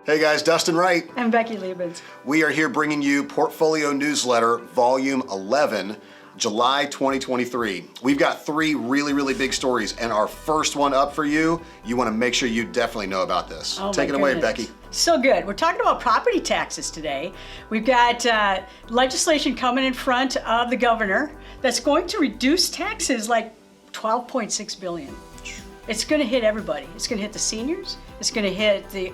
Hey guys, Dustin Wright. And Becky Leebens. We are here bringing you Portfolio Newsletter, Volume 11, July 2023. We've got three really big stories, and our first one up for you, you want to make sure you definitely know about this. Take it away, Becky. So good. We're talking about property taxes today. We've got legislation coming in front of the governor that's going to reduce taxes like $12.6 billion. It's going to hit everybody. It's going to hit the seniors. It's going to hit the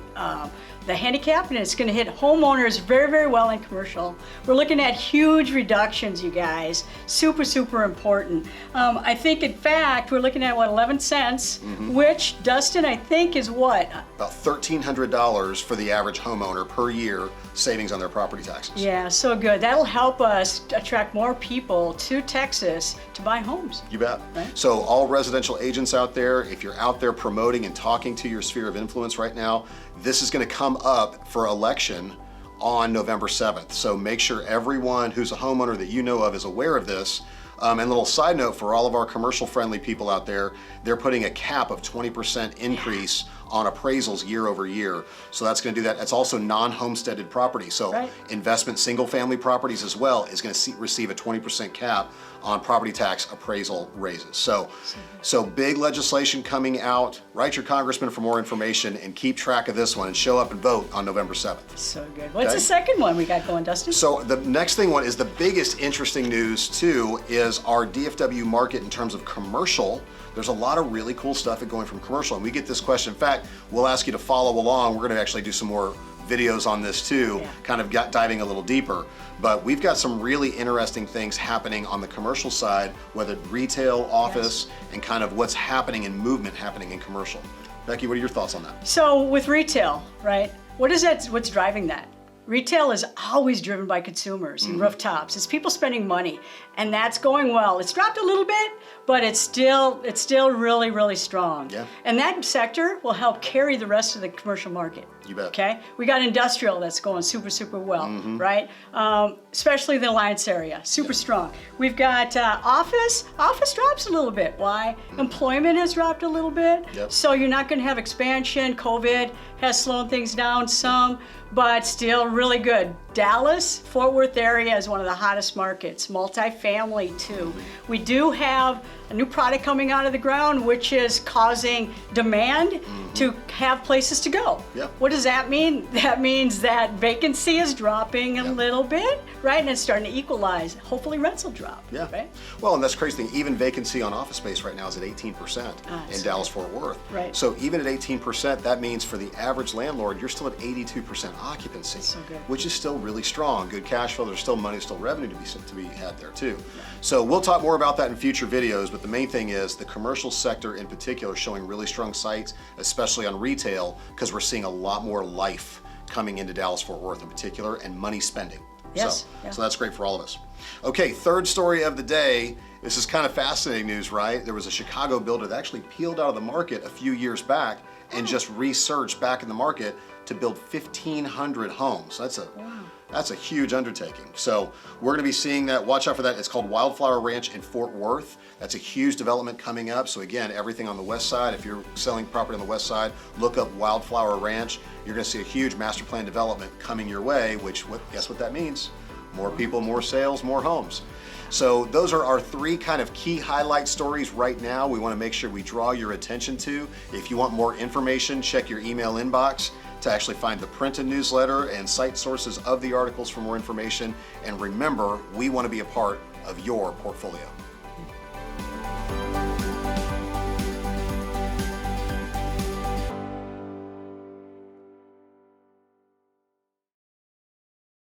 handicapped, and it's going to hit homeowners very well in commercial. We're looking at huge reductions, you guys. Super important. I think, in fact, we're looking at, 11 cents, which, Dustin, I think is what? About $1,300 for the average homeowner per year savings on their property taxes. Yeah, so good. That'll help us attract more people to Texas to buy homes. You bet. Right? So all residential agents out there, if you're out there promoting and talking to your sphere of influence right now, this is going to come up for election on November 7th. So make sure everyone who's a homeowner that you know of is aware of this. And a little side note for all of our commercial friendly people out there, they're putting a cap of 20% increase on appraisals year over year. So that's going to do that. It's also non-homesteaded property. So investment single family properties as well is going to receive a 20% cap on property tax appraisal raises. So big legislation coming out. Write your congressman for more information and keep track of this one and show up and vote on November 7th. So good. What's the second one we got going, Dustin? So the next thing one is the biggest interesting news too is our DFW market in terms of commercial. There's a lot of really cool stuff going from commercial, and we get this question. In fact, we'll ask you to follow along. We're going to actually do some more videos on this too, kind of diving a little deeper. But we've got some really interesting things happening on the commercial side, whether retail, office, and kind of what's happening in movement happening in commercial. Becky, what are your thoughts on that? So with retail, right? What's driving that? Retail is always driven by consumers and rooftops. It's people spending money, and that's going well. It's dropped a little bit, but it's still really strong. Yeah. And that sector will help carry the rest of the commercial market. You bet. Okay? We got industrial that's going super well, right? Especially the Alliance area, super strong. We've got office. Office drops a little bit. Why? Employment has dropped a little bit. Yep. So you're not going to have expansion. COVID has slowed things down some, but still really good. Dallas, Fort Worth area is one of the hottest markets. Multifamily too. We do have a new product coming out of the ground, which is causing demand to have places to go. Yep. What does that mean? That means that vacancy is dropping a little bit, right? And it's starting to equalize. Hopefully rents will drop. Yeah. Right? Well, and that's the crazy thing. Even vacancy on office space right now is at 18% in Dallas, Fort Worth. Right. So even at 18%, that means for the average landlord, you're still at 82% occupancy, so good. Which is still really strong. Good cash flow. There's still money, still revenue to be had there too. Yeah. So we'll talk more about that in future videos. But the main thing is the commercial sector in particular showing really strong sights, especially on retail, because we're seeing a lot more life coming into Dallas, Fort Worth in particular, and money spending. Yes. So that's great for all of us. Okay, third story of the day. This is kind of fascinating news, right? There was a Chicago builder that actually peeled out of the market a few years back and just resurged back in the market to build 1,500 homes. That's a huge undertaking. So we're going to be seeing that. Watch out for that. It's called Wildflower Ranch in Fort Worth. That's a huge development coming up. So again, everything on the west side, if you're selling property on the west side, look up Wildflower Ranch. You're going to see a huge master plan development coming your way, guess what that means? More people, more sales, more homes. So those are our three kind of key highlight stories right now we want to make sure we draw your attention to. If you want more information, check your email inbox to actually find the printed newsletter and cite sources of the articles for more information. And remember, we want to be a part of your portfolio.